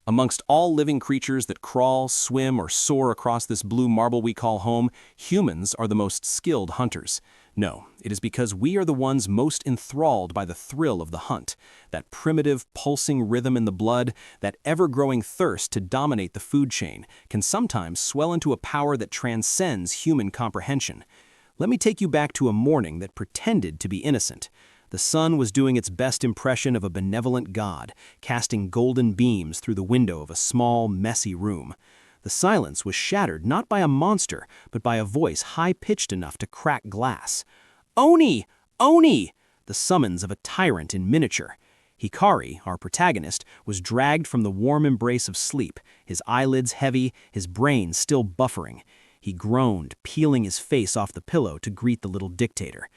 Amongst all living creatures that crawl, swim, or soar across this blue marble we call home, humans are the most skilled hunters. No, it is because we are the ones most enthralled by the thrill of the hunt, that primitive, pulsing rhythm in the blood, that ever-growing thirst to dominate the food chain, can sometimes swell into a power that transcends human comprehension. Let me take you back to a morning that pretended to be innocent. The sun was doing its best impression of a benevolent god, casting golden beams through the window of a small, messy room. The silence was shattered not by a monster, but by a voice high-pitched enough to crack glass. "Oni! Oni!" The summons of a tyrant in miniature. Hikari, our protagonist, was dragged from the warm embrace of sleep, his eyelids heavy, his brain still buffering. He groaned, peeling his face off the pillow to greet the little dictator.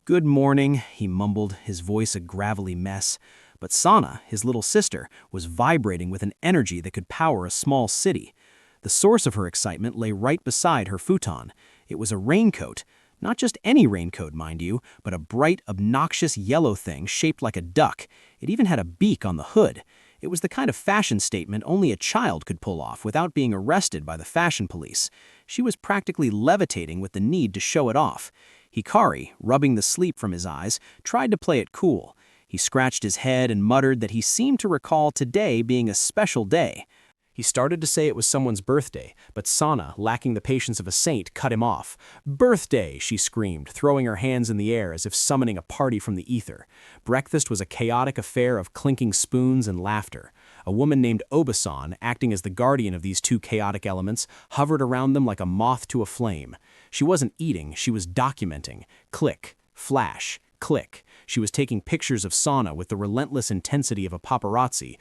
"Good morning," he mumbled, his voice a gravelly mess. But Sana, his little sister, was vibrating with an energy that could power a small city. The source of her excitement lay right beside her futon. It was a raincoat. Not just any raincoat, mind you, but a bright, obnoxious yellow thing shaped like a duck. It even had a beak on the hood. It was the kind of fashion statement only a child could pull off without being arrested by the fashion police. She was practically levitating with the need to show it off. Hikari, rubbing the sleep from his eyes, tried to play it cool. He scratched his head and muttered that he seemed to recall today being a special day. He started to say it was someone's birthday, but Sana, lacking the patience of a saint, cut him off. "Birthday!" she screamed, throwing her hands in the air as if summoning a party from the ether. Breakfast was a chaotic affair of clinking spoons and laughter. A woman named Obasan, acting as the guardian of these two chaotic elements, hovered around them like a moth to a flame. She wasn't eating, she was documenting. Click, flash, click. She was taking pictures of Sana with the relentless intensity of a paparazzi.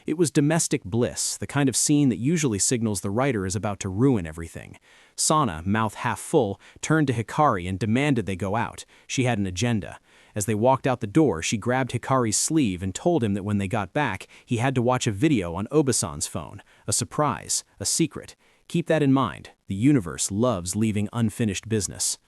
It was domestic bliss, the kind of scene that usually signals the writer is about to ruin everything. Sana, mouth half full, turned to Hikari and demanded they go out. She had an agenda. As they walked out the door, she grabbed Hikari's sleeve and told him that when they got back, he had to watch a video on Obasan's phone. A surprise, a secret. Keep that in mind. The universe loves leaving unfinished business.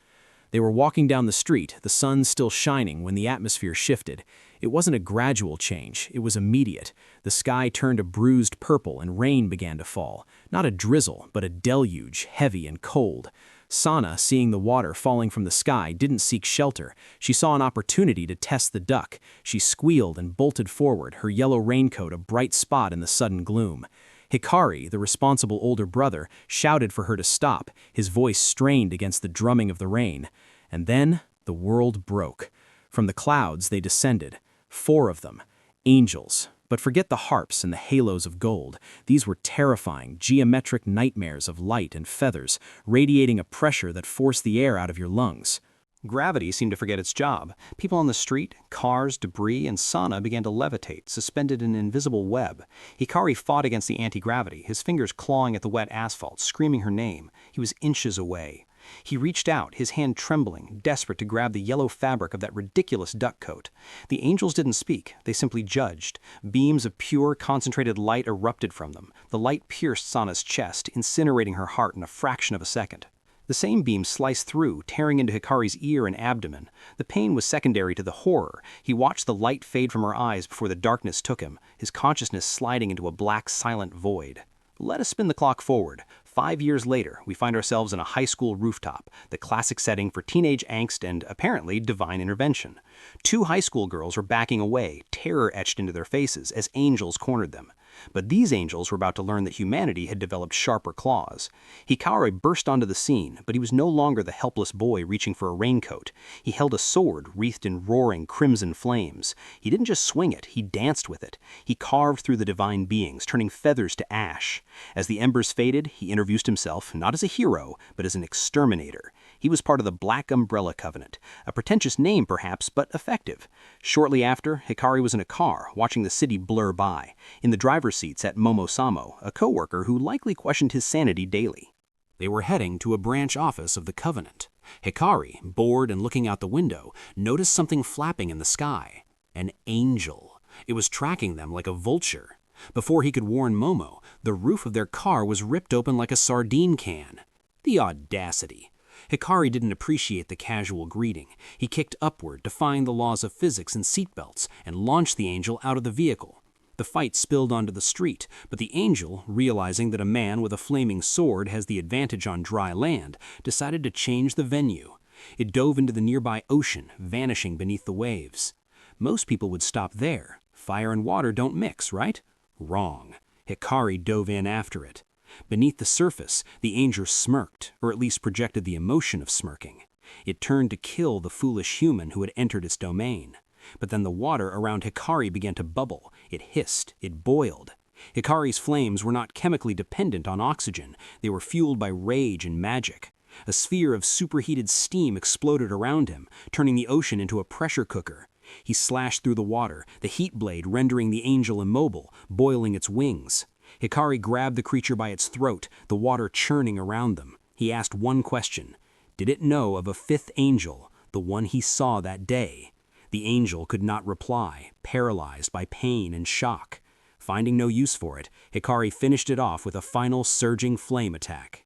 They were walking down the street, the sun still shining, when the atmosphere shifted. It wasn't a gradual change, it was immediate. The sky turned a bruised purple and rain began to fall. Not a drizzle, but a deluge, heavy and cold. Sana, seeing the water falling from the sky, didn't seek shelter. She saw an opportunity to test the duck. She squealed and bolted forward, her yellow raincoat a bright spot in the sudden gloom. Hikari, the responsible older brother, shouted for her to stop, his voice strained against the drumming of the rain. And then the world broke. From the clouds they descended, 4 of them, angels. But forget the harps and the halos of gold. These were terrifying, geometric nightmares of light and feathers, radiating a pressure that forced the air out of your lungs. Gravity seemed to forget its job. People on the street, cars, debris, and Sana began to levitate, suspended in an invisible web. Hikari fought against the anti-gravity, his fingers clawing at the wet asphalt, screaming her name. He was inches away. He reached out, his hand trembling, desperate to grab the yellow fabric of that ridiculous duck coat. The angels didn't speak, they simply judged. Beams of pure, concentrated light erupted from them. The light pierced Sana's chest, incinerating her heart in a fraction of a second. The same beam sliced through, tearing into Hikari's ear and abdomen. The pain was secondary to the horror. He watched the light fade from her eyes before the darkness took him, his consciousness sliding into a black, silent void. Let us spin the clock forward. 5 years later, we find ourselves in a high school rooftop, the classic setting for teenage angst and, apparently, divine intervention. 2 high school girls were backing away, terror etched into their faces, as angels cornered them. But these angels were about to learn that humanity had developed sharper claws. Hikari burst onto the scene, but he was no longer the helpless boy reaching for a raincoat. He held a sword wreathed in roaring crimson flames. He didn't just swing it, he danced with it. He carved through the divine beings, turning feathers to ash. As the embers faded, he introduced himself, not as a hero, but as an exterminator. He was part of the Black Umbrella Covenant. A pretentious name, perhaps, but effective. Shortly after, Hikari was in a car, watching the city blur by. In the driver's seat sat Momo-Samo, a co-worker who likely questioned his sanity daily. They were heading to a branch office of the Covenant. Hikari, bored and looking out the window, noticed something flapping in the sky. An angel. It was tracking them like a vulture. Before he could warn Momo, the roof of their car was ripped open like a sardine can. The audacity. Hikari didn't appreciate the casual greeting. He kicked upward, defying the laws of physics and seatbelts, and launched the angel out of the vehicle. The fight spilled onto the street, but the angel, realizing that a man with a flaming sword has the advantage on dry land, decided to change the venue. It dove into the nearby ocean, vanishing beneath the waves. Most people would stop there. Fire and water don't mix, right? Wrong. Hikari dove in after it. Beneath the surface, the angel smirked, or at least projected the emotion of smirking. It turned to kill the foolish human who had entered its domain. But then the water around Hikari began to bubble. It hissed. It boiled. Hikari's flames were not chemically dependent on oxygen. They were fueled by rage and magic. A sphere of superheated steam exploded around him, turning the ocean into a pressure cooker. He slashed through the water, the heat blade rendering the angel immobile, boiling its wings. Hikari grabbed the creature by its throat, the water churning around them. He asked one question. Did it know of a fifth angel, the one he saw that day? The angel could not reply, paralyzed by pain and shock. Finding no use for it, Hikari finished it off with a final surging flame attack.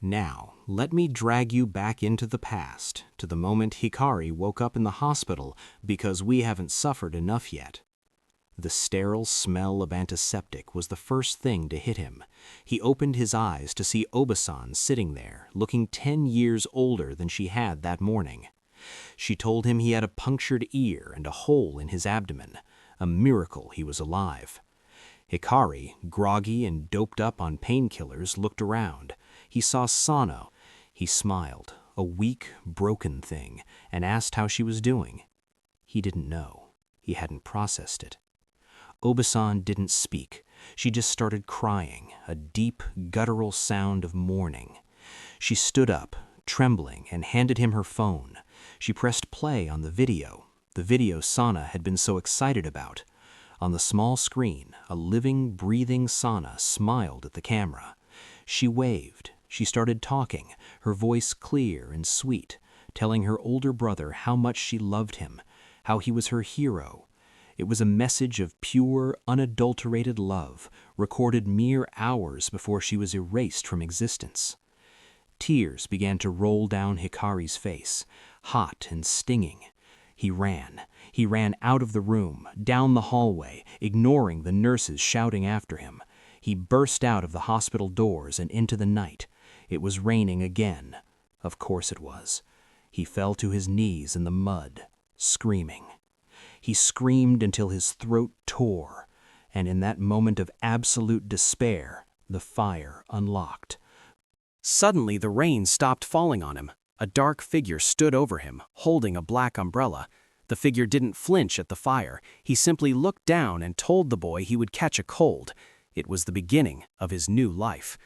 Now, let me drag you back into the past, to the moment Hikari woke up in the hospital because we haven't suffered enough yet. The sterile smell of antiseptic was the first thing to hit him. He opened his eyes to see Obasan sitting there, looking 10 years older than she had that morning. She told him he had a punctured ear and a hole in his abdomen. A miracle he was alive. Hikari, groggy and doped up on painkillers, looked around. He saw Sano. He smiled, a weak, broken thing, and asked how she was doing. He didn't know. He hadn't processed it. Obasan didn't speak. She just started crying, a deep, guttural sound of mourning. She stood up, trembling, and handed him her phone. She pressed play on the video Sana had been so excited about. On the small screen, a living, breathing Sana smiled at the camera. She waved. She started talking, her voice clear and sweet, telling her older brother how much she loved him, how he was her hero. It was a message of pure, unadulterated love, recorded mere hours before she was erased from existence. Tears began to roll down Hikari's face, hot and stinging. He ran. He ran out of the room, down the hallway, ignoring the nurses shouting after him. He burst out of the hospital doors and into the night. It was raining again. Of course it was. He fell to his knees in the mud, screaming. He screamed until his throat tore, and in that moment of absolute despair, the fire unlocked. Suddenly the rain stopped falling on him. A dark figure stood over him, holding a black umbrella. The figure didn't flinch at the fire. He simply looked down and told the boy he would catch a cold. It was the beginning of his new life.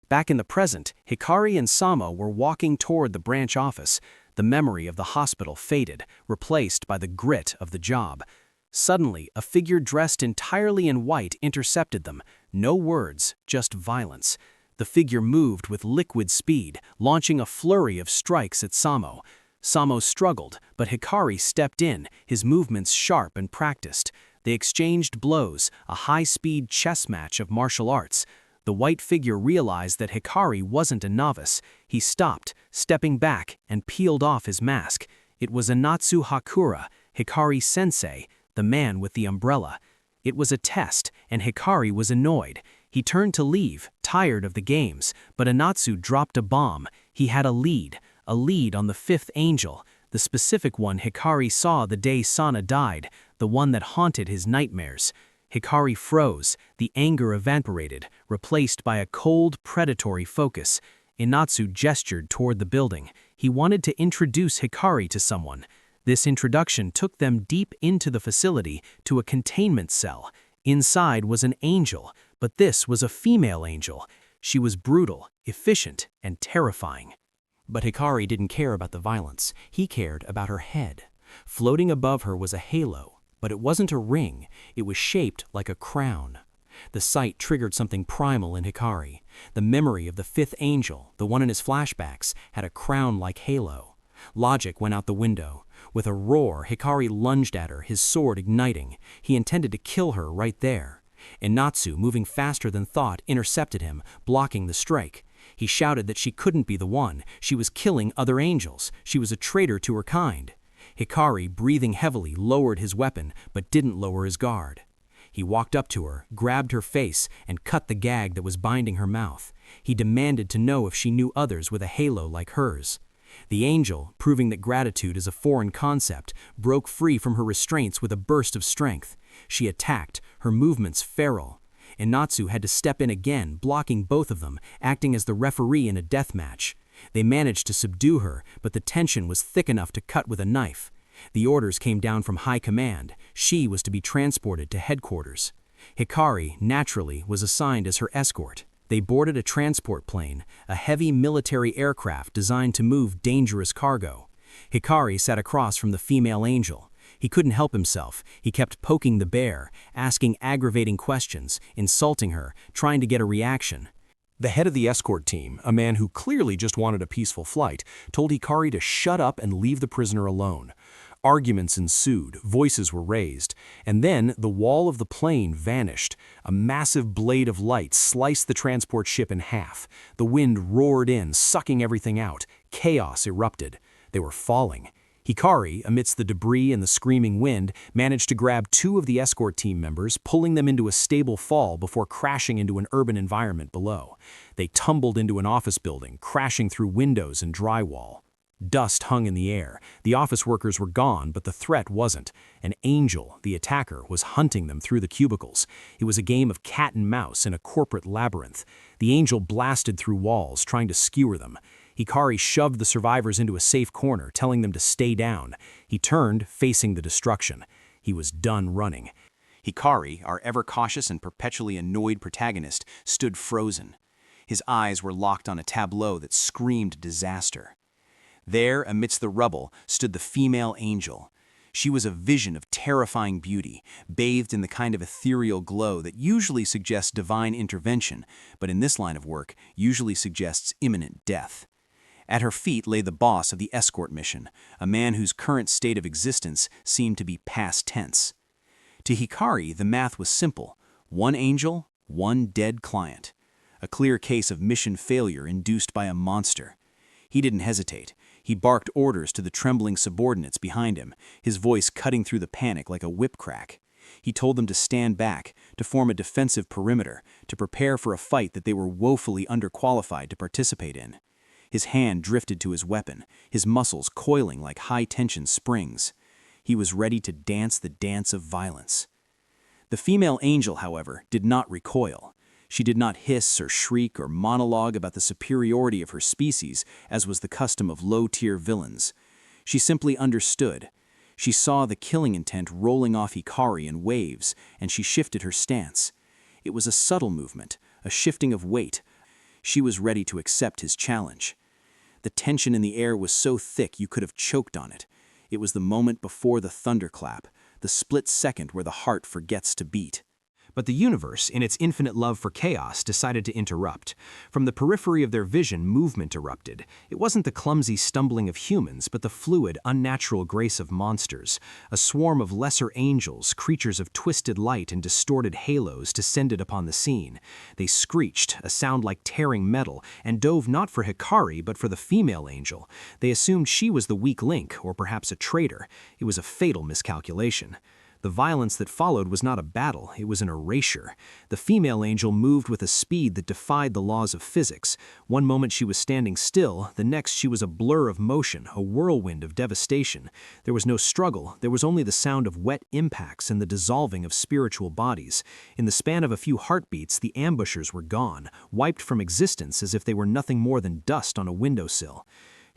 Back in the present, Hikari and Samo were walking toward the branch office. The memory of the hospital faded, replaced by the grit of the job. Suddenly, a figure dressed entirely in white intercepted them. No words, just violence. The figure moved with liquid speed, launching a flurry of strikes at Samo. Samo struggled, but Hikari stepped in, his movements sharp and practiced. They exchanged blows, a high-speed chess match of martial arts. The white figure realized that Hikari wasn't a novice. He stopped, stepping back, and peeled off his mask. It was Anatsu Hakura, Hikari's sensei, the man with the umbrella. It was a test, and Hikari was annoyed. He turned to leave, tired of the games, but Anatsu dropped a bomb. He had a lead on the fifth angel, the specific one Hikari saw the day Sana died, the one that haunted his nightmares. Hikari froze, the anger evaporated, replaced by a cold, predatory focus. Anatsu gestured toward the building. He wanted to introduce Hikari to someone. This introduction took them deep into the facility, to a containment cell. Inside was an angel, but this was a female angel. She was brutal, efficient, and terrifying. But Hikari didn't care about the violence. He cared about her head. Floating above her was a halo. But it wasn't a ring, it was shaped like a crown. The sight triggered something primal in Hikari. The memory of the fifth angel, the one in his flashbacks, had a crown-like halo. Logic went out the window. With a roar, Hikari lunged at her, his sword igniting. He intended to kill her right there. Anatsu, moving faster than thought, intercepted him, blocking the strike. He shouted that she couldn't be the one. She was killing other angels. She was a traitor to her kind. Hikari, breathing heavily, lowered his weapon, but didn't lower his guard. He walked up to her, grabbed her face, and cut the gag that was binding her mouth. He demanded to know if she knew others with a halo like hers. The angel, proving that gratitude is a foreign concept, broke free from her restraints with a burst of strength. She attacked, her movements feral. Inatsu had to step in again, blocking both of them, acting as the referee in a death match. They managed to subdue her, but the tension was thick enough to cut with a knife. The orders came down from high command. She was to be transported to headquarters. Hikari, naturally, was assigned as her escort. They boarded a transport plane, a heavy military aircraft designed to move dangerous cargo. Hikari sat across from the female angel. He couldn't help himself. He kept poking the bear, asking aggravating questions, insulting her, trying to get a reaction. The head of the escort team, a man who clearly just wanted a peaceful flight, told Hikari to shut up and leave the prisoner alone. Arguments ensued, voices were raised, and then the wall of the plane vanished. A massive blade of light sliced the transport ship in half. The wind roared in, sucking everything out. Chaos erupted. They were falling. Hikari, amidst the debris and the screaming wind, managed to grab 2 of the escort team members, pulling them into a stable fall before crashing into an urban environment below. They tumbled into an office building, crashing through windows and drywall. Dust hung in the air. The office workers were gone, but the threat wasn't. An angel, the attacker, was hunting them through the cubicles. It was a game of cat and mouse in a corporate labyrinth. The angel blasted through walls, trying to skewer them. Hikari shoved the survivors into a safe corner, telling them to stay down. He turned, facing the destruction. He was done running. Hikari, our ever-cautious and perpetually annoyed protagonist, stood frozen. His eyes were locked on a tableau that screamed disaster. There, amidst the rubble, stood the female angel. She was a vision of terrifying beauty, bathed in the kind of ethereal glow that usually suggests divine intervention, but in this line of work usually suggests imminent death. At her feet lay the boss of the escort mission, a man whose current state of existence seemed to be past tense. To Hikari, the math was simple: 1 angel, 1 dead client. A clear case of mission failure induced by a monster. He didn't hesitate. He barked orders to the trembling subordinates behind him, his voice cutting through the panic like a whip crack. He told them to stand back, to form a defensive perimeter, to prepare for a fight that they were woefully underqualified to participate in. His hand drifted to his weapon, his muscles coiling like high-tension springs. He was ready to dance the dance of violence. The female angel, however, did not recoil. She did not hiss or shriek or monologue about the superiority of her species, as was the custom of low-tier villains. She simply understood. She saw the killing intent rolling off Hikari in waves, and she shifted her stance. It was a subtle movement, a shifting of weight. She was ready to accept his challenge. The tension in the air was so thick you could have choked on it. It was the moment before the thunderclap, the split second where the heart forgets to beat. But the universe, in its infinite love for chaos, decided to interrupt. From the periphery of their vision, movement erupted. It wasn't the clumsy stumbling of humans, but the fluid, unnatural grace of monsters. A swarm of lesser angels, creatures of twisted light and distorted halos, descended upon the scene. They screeched, a sound like tearing metal, and dove not for Hikari, but for the female angel. They assumed she was the weak link, or perhaps a traitor. It was a fatal miscalculation. The violence that followed was not a battle, it was an erasure. The female angel moved with a speed that defied the laws of physics. One moment she was standing still, the next she was a blur of motion, a whirlwind of devastation. There was no struggle, there was only the sound of wet impacts and the dissolving of spiritual bodies. In the span of a few heartbeats, the ambushers were gone, wiped from existence as if they were nothing more than dust on a windowsill.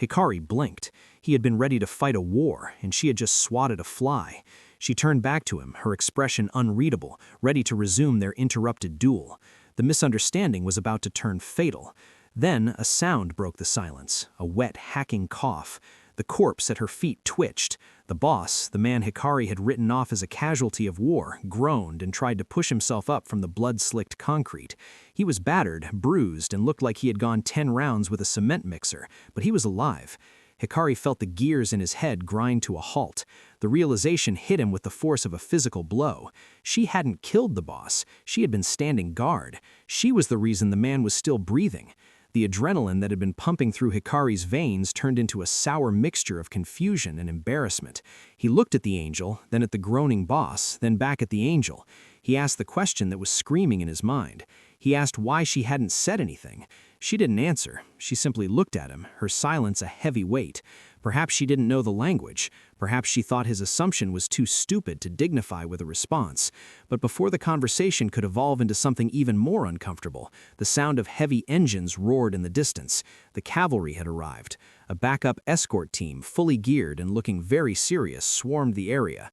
Hikari blinked. He had been ready to fight a war, and she had just swatted a fly. She turned back to him, her expression unreadable, ready to resume their interrupted duel. The misunderstanding was about to turn fatal. Then a sound broke the silence, a wet, hacking cough. The corpse at her feet twitched. The boss, the man Hikari had written off as a casualty of war, groaned and tried to push himself up from the blood-slicked concrete. He was battered, bruised, and looked like he had gone 10 rounds with a cement mixer, but he was alive. Hikari felt the gears in his head grind to a halt. The realization hit him with the force of a physical blow. She hadn't killed the boss. She had been standing guard. She was the reason the man was still breathing. The adrenaline that had been pumping through Hikari's veins turned into a sour mixture of confusion and embarrassment. He looked at the angel, then at the groaning boss, then back at the angel. He asked the question that was screaming in his mind. He asked why she hadn't said anything. She didn't answer. She simply looked at him, her silence a heavy weight. Perhaps she didn't know the language. Perhaps she thought his assumption was too stupid to dignify with a response. But before the conversation could evolve into something even more uncomfortable, the sound of heavy engines roared in the distance. The cavalry had arrived. A backup escort team, fully geared and looking very serious, swarmed the area.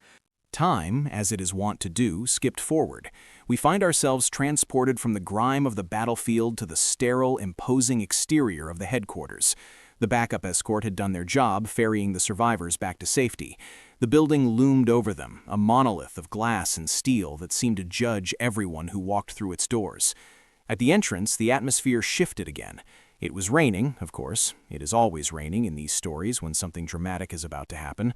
Time, as it is wont to do, skipped forward. We find ourselves transported from the grime of the battlefield to the sterile, imposing exterior of the headquarters. The backup escort had done their job, ferrying the survivors back to safety. The building loomed over them, a monolith of glass and steel that seemed to judge everyone who walked through its doors. At the entrance, the atmosphere shifted again. It was raining, of course. It is always raining in these stories when something dramatic is about to happen.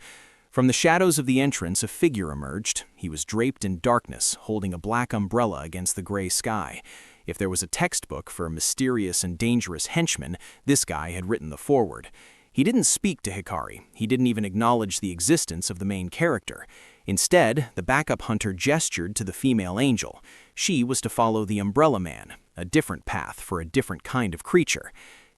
From the shadows of the entrance, a figure emerged. He was draped in darkness, holding a black umbrella against the gray sky. If there was a textbook for a mysterious and dangerous henchman, this guy had written the foreword. He didn't speak to Hikari. He didn't even acknowledge the existence of the main character. Instead, the backup hunter gestured to the female angel. She was to follow the umbrella man, a different path for a different kind of creature.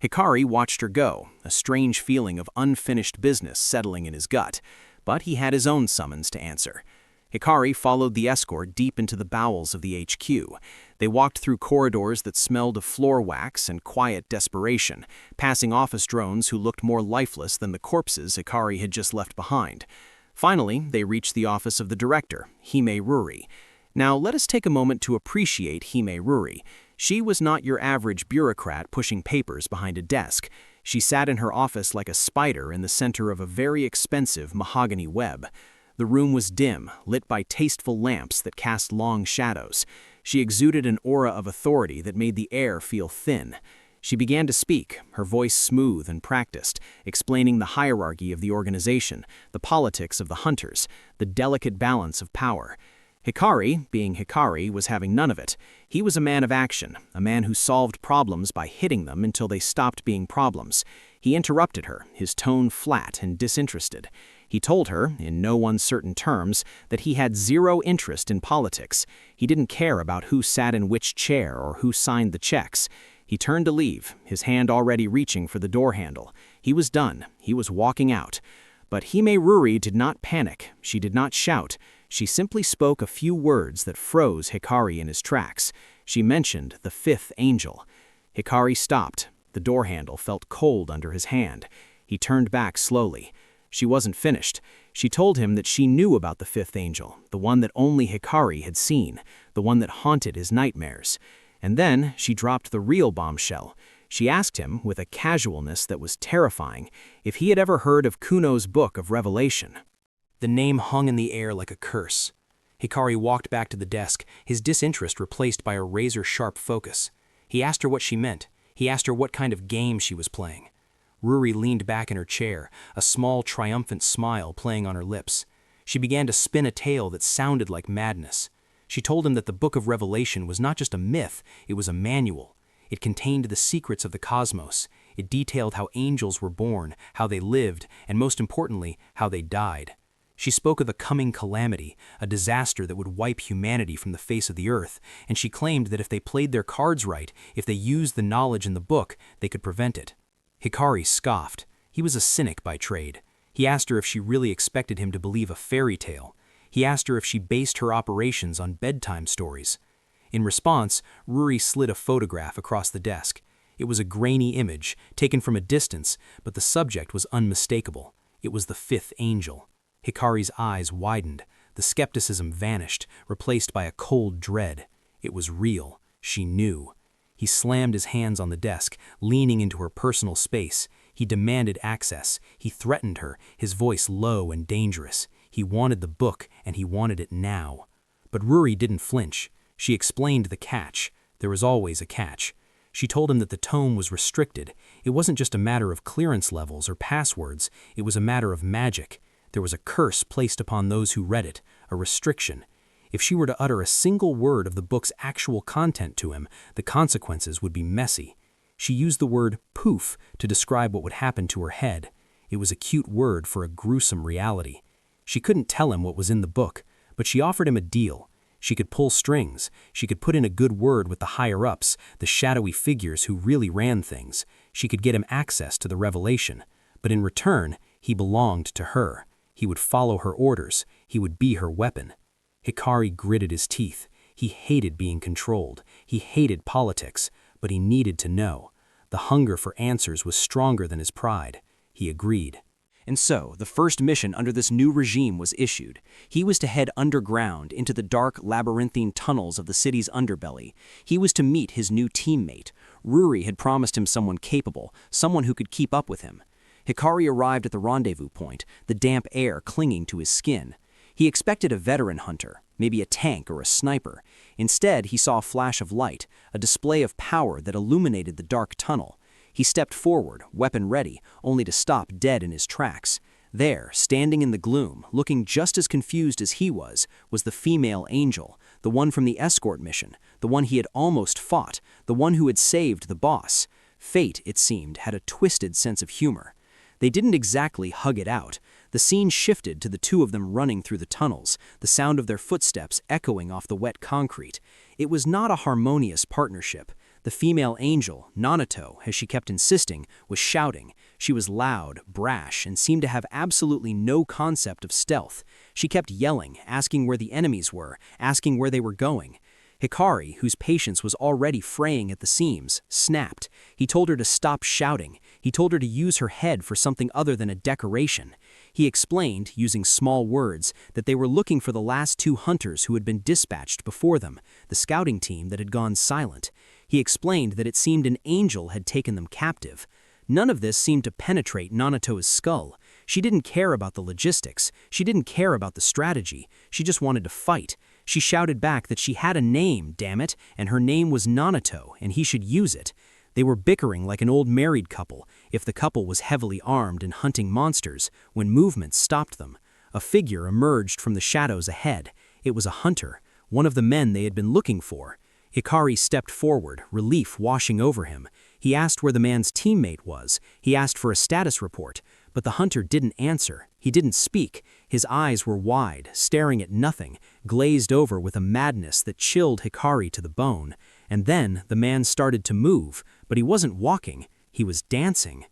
Hikari watched her go, a strange feeling of unfinished business settling in his gut. But he had his own summons to answer. Hikari followed the escort deep into the bowels of the HQ. They walked through corridors that smelled of floor wax and quiet desperation, passing office drones who looked more lifeless than the corpses Hikari had just left behind. Finally, they reached the office of the director, Hime Ruri. Now, let us take a moment to appreciate Hime Ruri. She was not your average bureaucrat pushing papers behind a desk. She sat in her office like a spider in the center of a very expensive mahogany web. The room was dim, lit by tasteful lamps that cast long shadows. She exuded an aura of authority that made the air feel thin. She began to speak, her voice smooth and practiced, explaining the hierarchy of the organization, the politics of the hunters, the delicate balance of power. Hikari, being Hikari, was having none of it. He was a man of action, a man who solved problems by hitting them until they stopped being problems. He interrupted her, his tone flat and disinterested. He told her, in no uncertain terms, that he had zero interest in politics. He didn't care about who sat in which chair or who signed the checks. He turned to leave, his hand already reaching for the door handle. He was done. He was walking out. But Hime Ruri did not panic. She did not shout. She simply spoke a few words that froze Hikari in his tracks. She mentioned the fifth angel. Hikari stopped. The door handle felt cold under his hand. He turned back slowly. She wasn't finished. She told him that she knew about the fifth angel, the one that only Hikari had seen, the one that haunted his nightmares. And then she dropped the real bombshell. She asked him, with a casualness that was terrifying, if he had ever heard of Kuno's Book of Revelation. The name hung in the air like a curse. Hikari walked back to the desk, his disinterest replaced by a razor-sharp focus. He asked her what she meant. He asked her what kind of game she was playing. Ruri leaned back in her chair, a small, triumphant smile playing on her lips. She began to spin a tale that sounded like madness. She told him that the Book of Revelation was not just a myth, it was a manual. It contained the secrets of the cosmos. It detailed how angels were born, how they lived, and most importantly, how they died. She spoke of a coming calamity, a disaster that would wipe humanity from the face of the earth, and she claimed that if they played their cards right, if they used the knowledge in the book, they could prevent it. Hikari scoffed. He was a cynic by trade. He asked her if she really expected him to believe a fairy tale. He asked her if she based her operations on bedtime stories. In response, Ruri slid a photograph across the desk. It was a grainy image, taken from a distance, but the subject was unmistakable. It was the fifth angel. Hikari's eyes widened. The skepticism vanished, replaced by a cold dread. It was real. She knew. He slammed his hands on the desk, leaning into her personal space. He demanded access. He threatened her, his voice low and dangerous. He wanted the book, and he wanted it now. But Ruri didn't flinch. She explained the catch. There was always a catch. She told him that the tome was restricted. It wasn't just a matter of clearance levels or passwords. It was a matter of magic. There was a curse placed upon those who read it, a restriction. If she were to utter a single word of the book's actual content to him, the consequences would be messy. She used the word poof to describe what would happen to her head. It was a cute word for a gruesome reality. She couldn't tell him what was in the book, but she offered him a deal. She could pull strings. She could put in a good word with the higher-ups, the shadowy figures who really ran things. She could get him access to the revelation. But in return, he belonged to her. He would follow her orders. He would be her weapon. Hikari gritted his teeth. He hated being controlled. He hated politics. But he needed to know. The hunger for answers was stronger than his pride. He agreed. And so, the first mission under this new regime was issued. He was to head underground into the dark, labyrinthine tunnels of the city's underbelly. He was to meet his new teammate. Ruri had promised him someone capable, someone who could keep up with him. Hikari arrived at the rendezvous point, the damp air clinging to his skin. He expected a veteran hunter, maybe a tank or a sniper. Instead, he saw a flash of light, a display of power that illuminated the dark tunnel. He stepped forward, weapon ready, only to stop dead in his tracks. There, standing in the gloom, looking just as confused as he was the female angel, the one from the escort mission, the one he had almost fought, the one who had saved the boss. Fate, it seemed, had a twisted sense of humor. They didn't exactly hug it out. The scene shifted to the two of them running through the tunnels, the sound of their footsteps echoing off the wet concrete. It was not a harmonious partnership. The female angel, Nanato, as she kept insisting, was shouting. She was loud, brash, and seemed to have absolutely no concept of stealth. She kept yelling, asking where the enemies were, asking where they were going. Hikari, whose patience was already fraying at the seams, snapped. He told her to stop shouting. He told her to use her head for something other than a decoration. He explained, using small words, that they were looking for the last two hunters who had been dispatched before them, the scouting team that had gone silent. He explained that it seemed an angel had taken them captive. None of this seemed to penetrate Nanato's skull. She didn't care about the logistics. She didn't care about the strategy. She just wanted to fight. She shouted back that she had a name, damn it, and her name was Nanato, and he should use it. They were bickering like an old married couple, if the couple was heavily armed and hunting monsters, when movement stopped them. A figure emerged from the shadows ahead. It was a hunter, one of the men they had been looking for. Hikari stepped forward, relief washing over him. He asked where the man's teammate was. He asked for a status report, but the hunter didn't answer. He didn't speak. His eyes were wide, staring at nothing, glazed over with a madness that chilled Hikari to the bone. And then the man started to move, but he wasn't walking. He was dancing.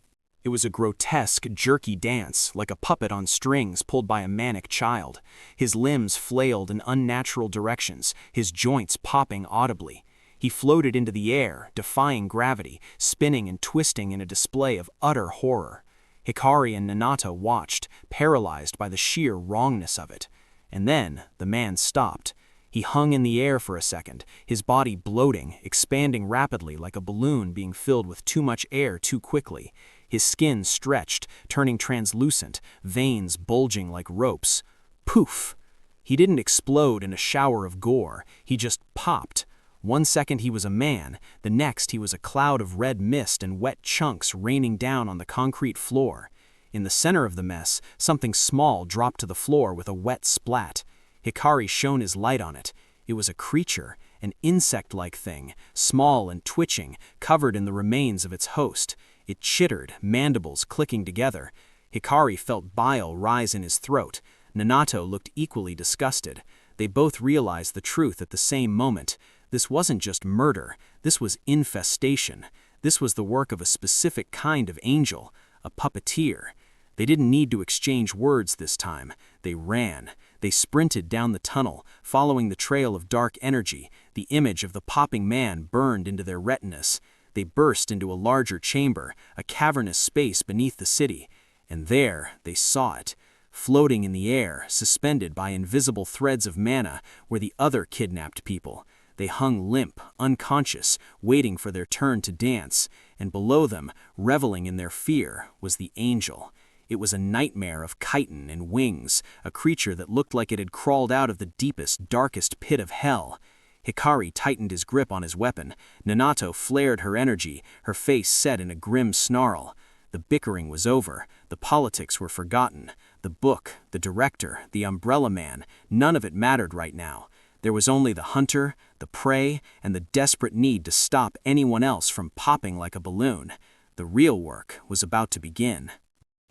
It was a grotesque, jerky dance, like a puppet on strings pulled by a manic child. His limbs flailed in unnatural directions, his joints popping audibly. He floated into the air, defying gravity, spinning and twisting in a display of utter horror. Hikari and Nanato watched, paralyzed by the sheer wrongness of it. And then the man stopped. He hung in the air for a second, his body bloating, expanding rapidly like a balloon being filled with too much air too quickly. His skin stretched, turning translucent, veins bulging like ropes. Poof! He didn't explode in a shower of gore, he just popped. 1 second he was a man, the next he was a cloud of red mist and wet chunks raining down on the concrete floor. In the center of the mess, something small dropped to the floor with a wet splat. Hikari shone his light on it. It was a creature, an insect-like thing, small and twitching, covered in the remains of its host. It chittered, mandibles clicking together. Hikari felt bile rise in his throat. Nanato looked equally disgusted. They both realized the truth at the same moment. This wasn't just murder, this was infestation. This was the work of a specific kind of angel, a puppeteer. They didn't need to exchange words this time. They ran. They sprinted down the tunnel, following the trail of dark energy. The image of the popping man burned into their retinas. They burst into a larger chamber, a cavernous space beneath the city. And there they saw it. Floating in the air, suspended by invisible threads of mana, were the other kidnapped people. They hung limp, unconscious, waiting for their turn to dance, and below them, reveling in their fear, was the angel. It was a nightmare of chitin and wings, a creature that looked like it had crawled out of the deepest, darkest pit of hell. Hikari tightened his grip on his weapon. Nanato flared her energy, her face set in a grim snarl. The bickering was over. The politics were forgotten. The book, the director, the umbrella man, none of it mattered right now. There was only the hunter, the prey, and the desperate need to stop anyone else from popping like a balloon. The real work was about to begin.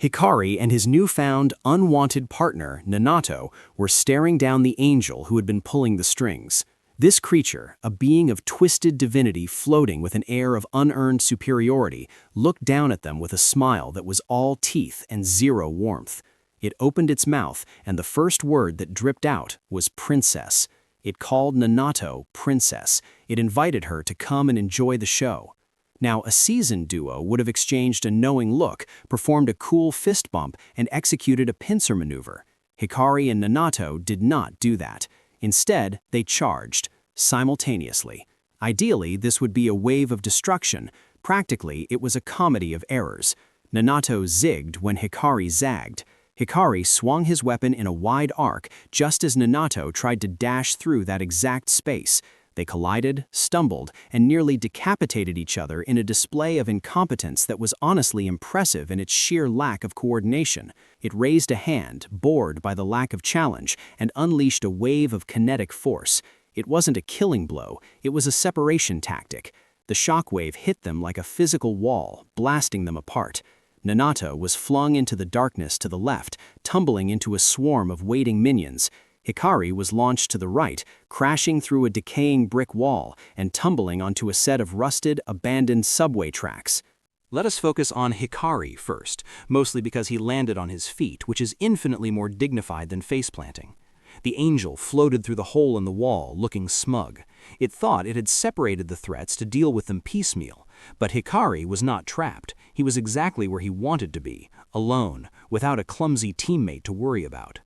Hikari and his newfound, unwanted partner, Nanato, were staring down the angel who had been pulling the strings. This creature, a being of twisted divinity floating with an air of unearned superiority, looked down at them with a smile that was all teeth and zero warmth. It opened its mouth, and the first word that dripped out was princess. It called Nanato princess. It invited her to come and enjoy the show. Now, a seasoned duo would have exchanged a knowing look, performed a cool fist bump, and executed a pincer maneuver. Hikari and Nanato did not do that. Instead, they charged, simultaneously. Ideally, this would be a wave of destruction. Practically, it was a comedy of errors. Nanato zigged when Hikari zagged. Hikari swung his weapon in a wide arc just as Nanato tried to dash through that exact space. They collided, stumbled, and nearly decapitated each other in a display of incompetence that was honestly impressive in its sheer lack of coordination. It raised a hand, bored by the lack of challenge, and unleashed a wave of kinetic force. It wasn't a killing blow, it was a separation tactic. The shockwave hit them like a physical wall, blasting them apart. Nanato was flung into the darkness to the left, tumbling into a swarm of waiting minions. Hikari was launched to the right, crashing through a decaying brick wall and tumbling onto a set of rusted, abandoned subway tracks. Let us focus on Hikari first, mostly because he landed on his feet, which is infinitely more dignified than face-planting. The angel floated through the hole in the wall, looking smug. It thought it had separated the threats to deal with them piecemeal, but Hikari was not trapped. He was exactly where he wanted to be, alone, without a clumsy teammate to worry about.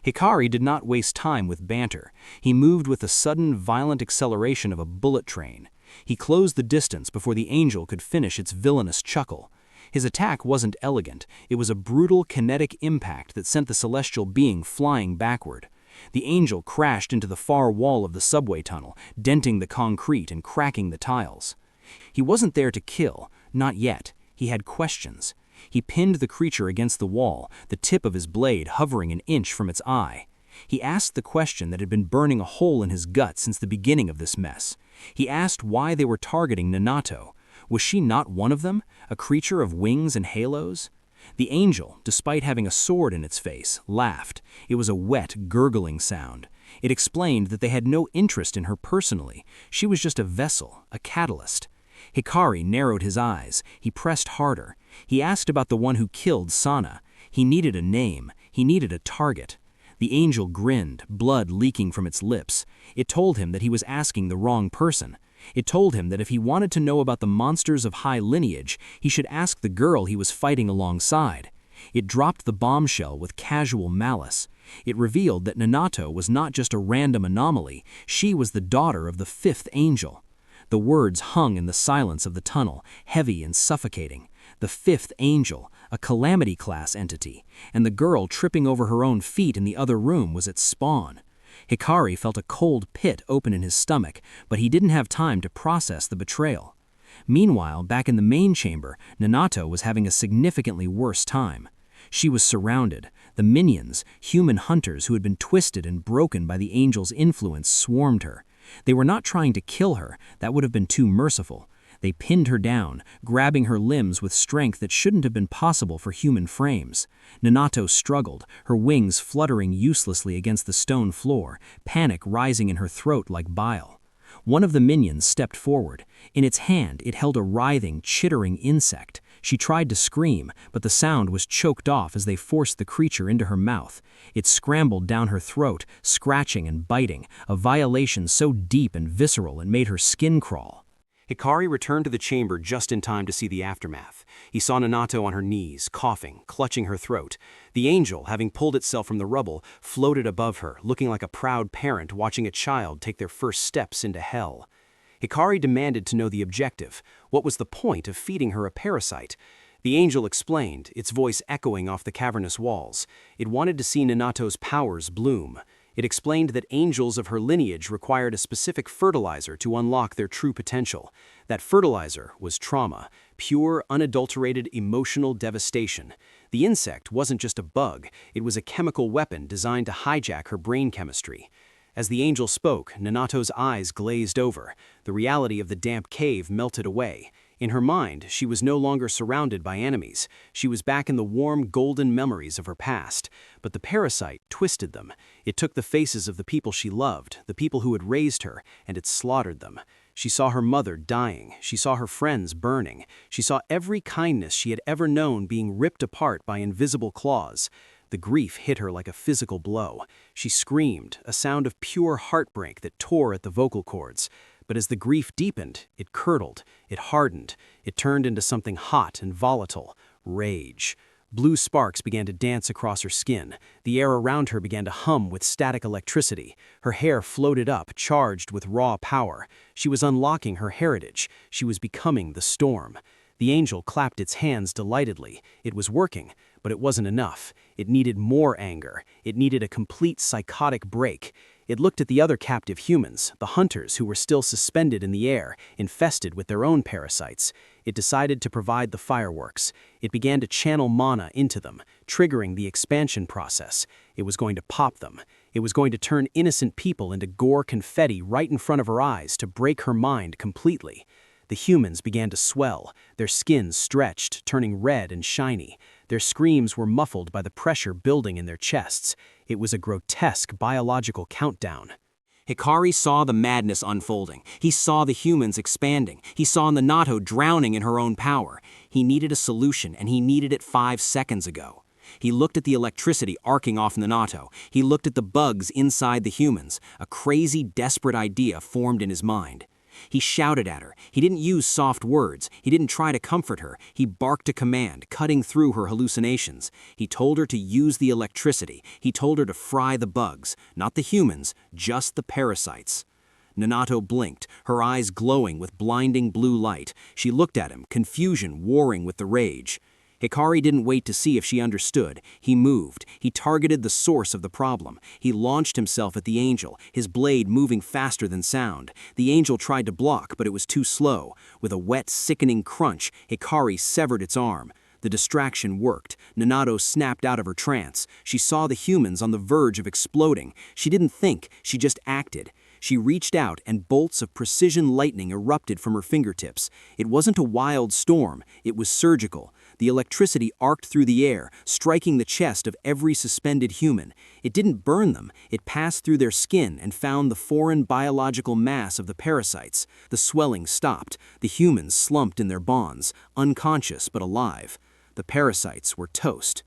Hikari did not waste time with banter. He moved with the sudden, violent acceleration of a bullet train. He closed the distance before the angel could finish its villainous chuckle. His attack wasn't elegant. It was a brutal, kinetic impact that sent the celestial being flying backward. The angel crashed into the far wall of the subway tunnel, denting the concrete and cracking the tiles. He wasn't there to kill, not yet. He had questions. He pinned the creature against the wall, the tip of his blade hovering an inch from its eye. He asked the question that had been burning a hole in his gut since the beginning of this mess. He asked why they were targeting Nanato. Was she not one of them, a creature of wings and halos? The angel, despite having a sword in its face, laughed. It was a wet, gurgling sound. It explained that they had no interest in her personally. She was just a vessel, a catalyst. Hikari narrowed his eyes. He pressed harder. He asked about the one who killed Sana. He needed a name. He needed a target. The angel grinned, blood leaking from its lips. It told him that he was asking the wrong person. It told him that if he wanted to know about the monsters of high lineage, he should ask the girl he was fighting alongside. It dropped the bombshell with casual malice. It revealed that Nanato was not just a random anomaly. She was the daughter of the fifth angel. The words hung in the silence of the tunnel, heavy and suffocating. The fifth angel, a calamity-class entity, and the girl tripping over her own feet in the other room was its spawn. Hikari felt a cold pit open in his stomach, but he didn't have time to process the betrayal. Meanwhile, back in the main chamber, Nanato was having a significantly worse time. She was surrounded. The minions, human hunters who had been twisted and broken by the angel's influence, swarmed her. They were not trying to kill her. That would have been too merciful. They pinned her down, grabbing her limbs with strength that shouldn't have been possible for human frames. Nanato struggled, her wings fluttering uselessly against the stone floor, panic rising in her throat like bile. One of the minions stepped forward. In its hand, it held a writhing, chittering insect. She tried to scream, but the sound was choked off as they forced the creature into her mouth. It scrambled down her throat, scratching and biting, a violation so deep and visceral it made her skin crawl. Hikari returned to the chamber just in time to see the aftermath. He saw Nanato on her knees, coughing, clutching her throat. The angel, having pulled itself from the rubble, floated above her, looking like a proud parent watching a child take their first steps into hell. Hikari demanded to know the objective. What was the point of feeding her a parasite? The angel explained, its voice echoing off the cavernous walls. It wanted to see Nanato's powers bloom. It explained that angels of her lineage required a specific fertilizer to unlock their true potential. That fertilizer was trauma, pure, unadulterated emotional devastation. The insect wasn't just a bug, it was a chemical weapon designed to hijack her brain chemistry. As the angel spoke, Nanato's eyes glazed over. The reality of the damp cave melted away. In her mind, she was no longer surrounded by enemies. She was back in the warm, golden memories of her past. But the parasite twisted them. It took the faces of the people she loved, the people who had raised her, and it slaughtered them. She saw her mother dying. She saw her friends burning. She saw every kindness she had ever known being ripped apart by invisible claws. The grief hit her like a physical blow. She screamed, a sound of pure heartbreak that tore at the vocal cords. But as the grief deepened, it curdled, it hardened, it turned into something hot and volatile, rage. Blue sparks began to dance across her skin. The air around her began to hum with static electricity. Her hair floated up, charged with raw power. She was unlocking her heritage. She was becoming the storm. The angel clapped its hands delightedly. It was working, but it wasn't enough. It needed more anger. It needed a complete psychotic break. It looked at the other captive humans, the hunters who were still suspended in the air, infested with their own parasites. It decided to provide the fireworks. It began to channel mana into them, triggering the expansion process. It was going to pop them. It was going to turn innocent people into gore confetti right in front of her eyes to break her mind completely. The humans began to swell, their skins stretched, turning red and shiny. Their screams were muffled by the pressure building in their chests. It was a grotesque biological countdown. Hikari saw the madness unfolding. He saw the humans expanding. He saw Nanato drowning in her own power. He needed a solution, and he needed it 5 seconds ago. He looked at the electricity arcing off Nanato. He looked at the bugs inside the humans. A crazy, desperate idea formed in his mind. He shouted at her. He didn't use soft words. He didn't try to comfort her. He barked a command, cutting through her hallucinations. He told her to use the electricity. He told her to fry the bugs, not the humans, just the parasites. Nanato blinked, her eyes glowing with blinding blue light. She looked at him, confusion warring with the rage. Hikari didn't wait to see if she understood. He moved. He targeted the source of the problem. He launched himself at the angel, his blade moving faster than sound. The angel tried to block, but it was too slow. With a wet, sickening crunch, Hikari severed its arm. The distraction worked. Nanato snapped out of her trance. She saw the humans on the verge of exploding. She didn't think, she just acted. She reached out, and bolts of precision lightning erupted from her fingertips. It wasn't a wild storm, it was surgical. The electricity arced through the air, striking the chest of every suspended human. It didn't burn them, it passed through their skin and found the foreign biological mass of the parasites. The swelling stopped. The humans slumped in their bonds, unconscious but alive. The parasites were toast.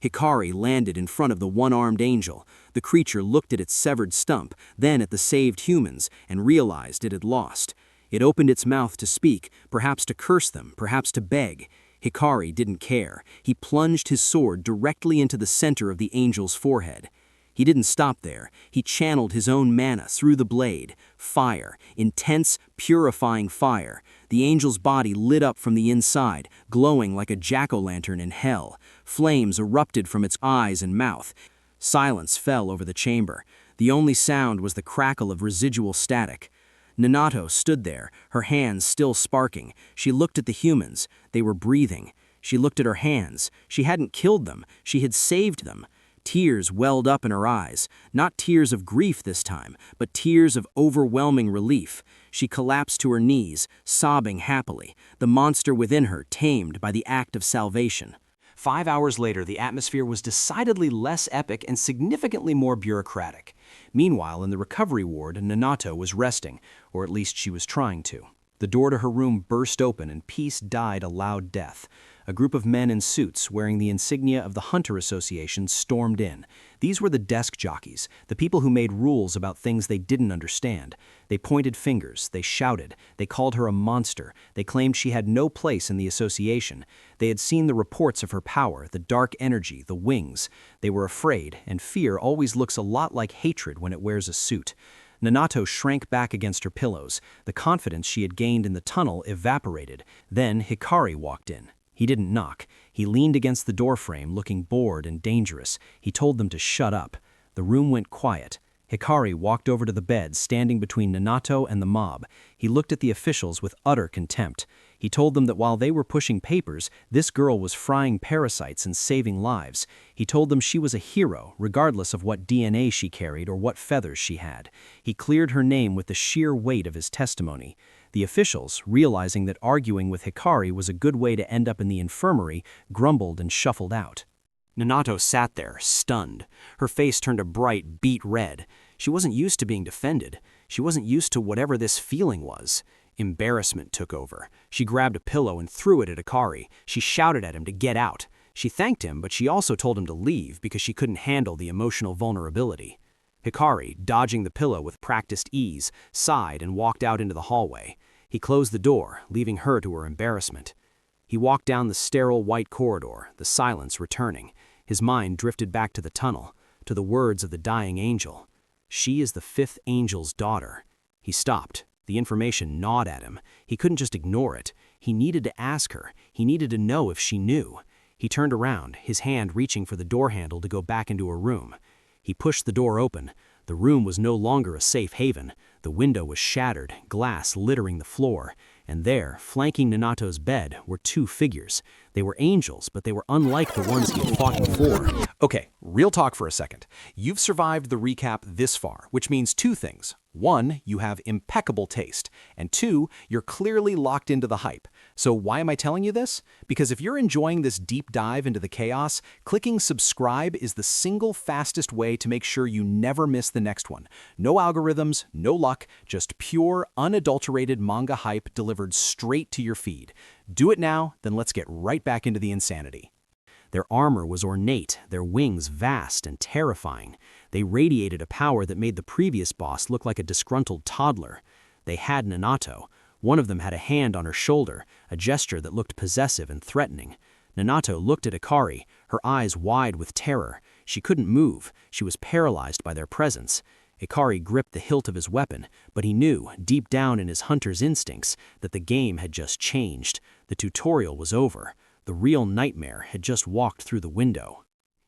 Hikari landed in front of the one-armed angel. The creature looked at its severed stump, then at the saved humans, and realized it had lost. It opened its mouth to speak, perhaps to curse them, perhaps to beg. Hikari didn't care. He plunged his sword directly into the center of the angel's forehead. He didn't stop there. He channeled his own mana through the blade. Fire, intense, purifying fire. The angel's body lit up from the inside, glowing like a jack-o'-lantern in hell. Flames erupted from its eyes and mouth. Silence fell over the chamber. The only sound was the crackle of residual static. Nanato stood there, her hands still sparking. She looked at the humans. They were breathing. She looked at her hands. She hadn't killed them. She had saved them. Tears welled up in her eyes, not tears of grief this time, but tears of overwhelming relief. She collapsed to her knees, sobbing happily, the monster within her tamed by the act of salvation. 5 hours later, the atmosphere was decidedly less epic and significantly more bureaucratic. Meanwhile, in the recovery ward, Nanato was resting, or at least she was trying to. The door to her room burst open and Peace died a loud death. A group of men in suits wearing the insignia of the Hunter Association stormed in. These were the desk jockeys, the people who made rules about things they didn't understand. They pointed fingers, they shouted, they called her a monster, they claimed she had no place in the association. They had seen the reports of her power, the dark energy, the wings. They were afraid, and fear always looks a lot like hatred when it wears a suit. Nanato shrank back against her pillows. The confidence she had gained in the tunnel evaporated. Then Hikari walked in. He didn't knock. He leaned against the doorframe, looking bored and dangerous. He told them to shut up. The room went quiet. Hikari walked over to the bed, standing between Nanato and the mob. He looked at the officials with utter contempt. He told them that while they were pushing papers, this girl was frying parasites and saving lives. He told them she was a hero, regardless of what DNA she carried or what feathers she had. He cleared her name with the sheer weight of his testimony. The officials, realizing that arguing with Hikari was a good way to end up in the infirmary, grumbled and shuffled out. Minato sat there, stunned. Her face turned a bright, beet red. She wasn't used to being defended. She wasn't used to whatever this feeling was. Embarrassment took over. She grabbed a pillow and threw it at Hikari. She shouted at him to get out. She thanked him, but she also told him to leave because she couldn't handle the emotional vulnerability. Hikari, dodging the pillow with practiced ease, sighed and walked out into the hallway. He closed the door, leaving her to her embarrassment. He walked down the sterile white corridor, the silence returning. His mind drifted back to the tunnel, to the words of the dying angel. She is the fifth angel's daughter. He stopped. The information gnawed at him. He couldn't just ignore it. He needed to ask her. He needed to know if she knew. He turned around, his hand reaching for the door handle to go back into her room. He pushed the door open. The room was no longer a safe haven. The window was shattered, glass littering the floor. And there, flanking Nanato's bed, were two figures. They were angels, but they were unlike the ones he had fought before. Okay, real talk for a second. You've survived the recap this far, which means two things. One, you have impeccable taste, and two, you're clearly locked into the hype. So why am I telling you this? Because if you're enjoying this deep dive into the chaos, clicking subscribe is the single fastest way to make sure you never miss the next one. No algorithms, no luck, just pure, unadulterated manga hype delivered straight to your feed. Do it now, then let's get right back into the insanity. Their armor was ornate, their wings vast and terrifying. They radiated a power that made the previous boss look like a disgruntled toddler. They had Nanato. One of them had a hand on her shoulder, a gesture that looked possessive and threatening. Nanato looked at Hikari, her eyes wide with terror. She couldn't move. She was paralyzed by their presence. Hikari gripped the hilt of his weapon, but he knew, deep down in his hunter's instincts, that the game had just changed. The tutorial was over. The real nightmare had just walked through the window.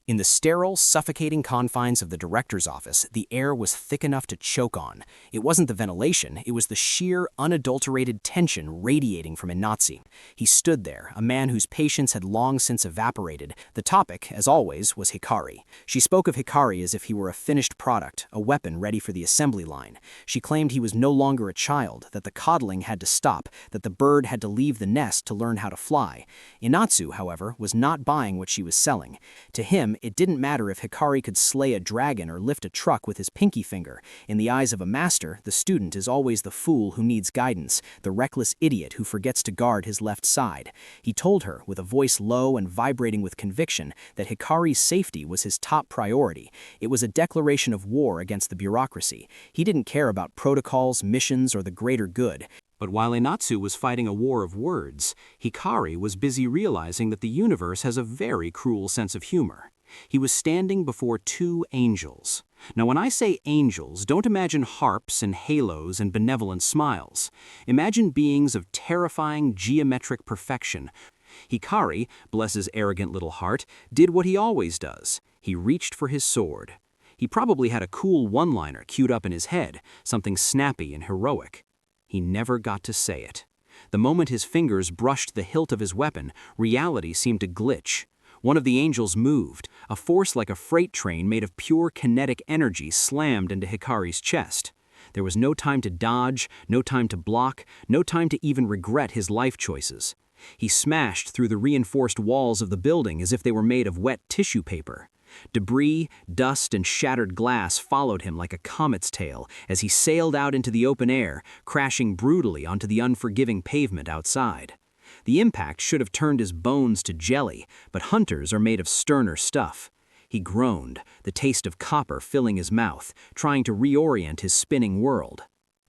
In the sterile, suffocating confines of the director's office, the air was thick enough to choke on. It wasn't the ventilation, it was the sheer, unadulterated tension radiating from Inatsu. He stood there, a man whose patience had long since evaporated. The topic, as always, was Hikari. She spoke of Hikari as if he were a finished product, a weapon ready for the assembly line. She claimed he was no longer a child, that the coddling had to stop, that the bird had to leave the nest to learn how to fly. Inatsu, however, was not buying what she was selling. To him, it didn't matter if Hikari could slay a dragon or lift a truck with his pinky finger. In the eyes of a master, the student is always the fool who needs guidance, the reckless idiot who forgets to guard his left side. He told her, with a voice low and vibrating with conviction, that Hikari's safety was his top priority. It was a declaration of war against the bureaucracy. He didn't care about protocols, missions, or the greater good. But while Inatsu was fighting a war of words, Hikari was busy realizing that the universe has a very cruel sense of humor. He was standing before two angels. Now, when I say angels, don't imagine harps and halos and benevolent smiles. Imagine beings of terrifying geometric perfection. Hikari, bless his arrogant little heart, did what he always does. He reached for his sword. He probably had a cool one-liner queued up in his head, something snappy and heroic. He never got to say it. The moment his fingers brushed the hilt of his weapon, reality seemed to glitch. One of the angels moved. A force like a freight train made of pure kinetic energy slammed into Hikari's chest. There was no time to dodge, no time to block, no time to even regret his life choices. He smashed through the reinforced walls of the building as if they were made of wet tissue paper. Debris, dust, and shattered glass followed him like a comet's tail as he sailed out into the open air, crashing brutally onto the unforgiving pavement outside. The impact should have turned his bones to jelly, but hunters are made of sterner stuff. He groaned, the taste of copper filling his mouth, trying to reorient his spinning world.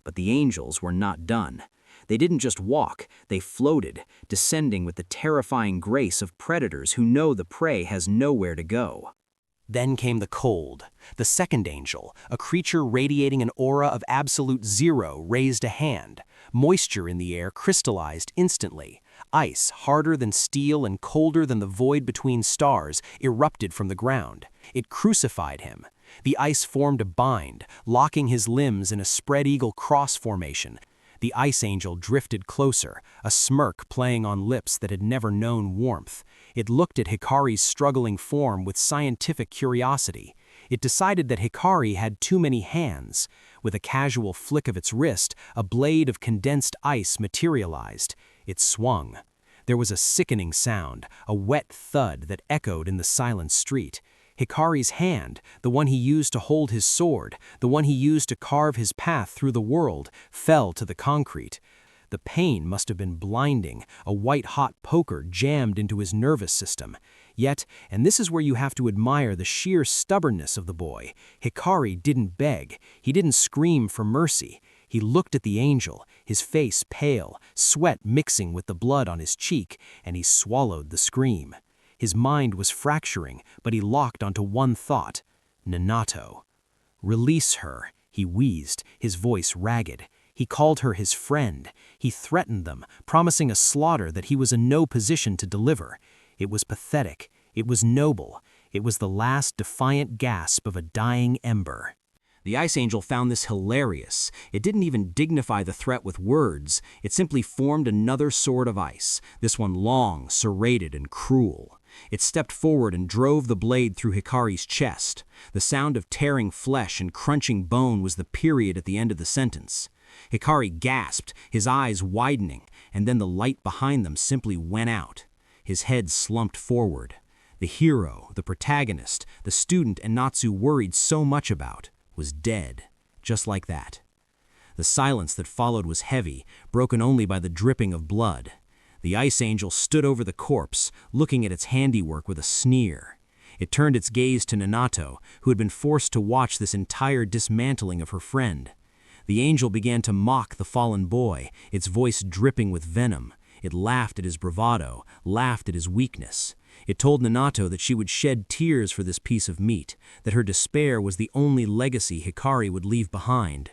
But the angels were not done. They didn't just walk, they floated, descending with the terrifying grace of predators who know the prey has nowhere to go. Then came the cold. The second angel, a creature radiating an aura of absolute zero, raised a hand. Moisture in the air crystallized instantly. Ice, harder than steel and colder than the void between stars, erupted from the ground. It crucified him. The ice formed a bind, locking his limbs in a spread-eagle cross formation. The ice angel drifted closer, a smirk playing on lips that had never known warmth. It looked at Hikari's struggling form with scientific curiosity. It decided that Hikari had too many hands. With a casual flick of its wrist, a blade of condensed ice materialized. It swung. There was a sickening sound, a wet thud that echoed in the silent street. Hikari's hand, the one he used to hold his sword, the one he used to carve his path through the world, fell to the concrete. The pain must have been blinding, a white-hot poker jammed into his nervous system. Yet, and this is where you have to admire the sheer stubbornness of the boy, Hikari didn't beg, he didn't scream for mercy. He looked at the angel, his face pale, sweat mixing with the blood on his cheek, and he swallowed the scream. His mind was fracturing, but he locked onto one thought: Nanato. Release her, he wheezed, his voice ragged. He called her his friend. He threatened them, promising a slaughter that he was in no position to deliver. It was pathetic. It was noble. It was the last defiant gasp of a dying ember. The Ice Angel found this hilarious. It didn't even dignify the threat with words. It simply formed another sword of ice, this one long, serrated, and cruel. It stepped forward and drove the blade through Hikari's chest. The sound of tearing flesh and crunching bone was the period at the end of the sentence. Hikari gasped, his eyes widening, and then the light behind them simply went out. His head slumped forward. The hero, the protagonist, the student Natsu worried so much about, was dead, just like that. The silence that followed was heavy, broken only by the dripping of blood. The Ice Angel stood over the corpse, looking at its handiwork with a sneer. It turned its gaze to Nanato, who had been forced to watch this entire dismantling of her friend. The angel began to mock the fallen boy, its voice dripping with venom. It laughed at his bravado, laughed at his weakness. It told Nanato that she would shed tears for this piece of meat, that her despair was the only legacy Hikari would leave behind.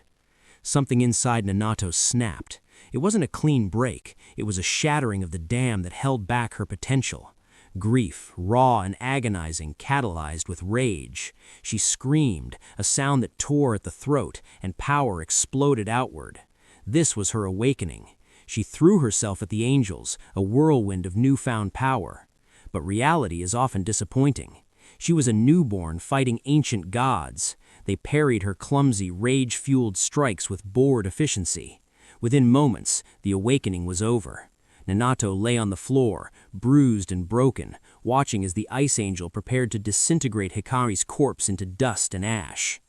Something inside Nanato snapped. It wasn't a clean break, it was a shattering of the dam that held back her potential. Grief, raw and agonizing, catalyzed with rage. She screamed, a sound that tore at the throat, and power exploded outward. This was her awakening. She threw herself at the angels, a whirlwind of newfound power. But reality is often disappointing. She was a newborn fighting ancient gods. They parried her clumsy, rage-fueled strikes with bored efficiency. Within moments, the awakening was over. Nanato lay on the floor, bruised and broken, watching as the Ice Angel prepared to disintegrate Hikari's corpse into dust and ash.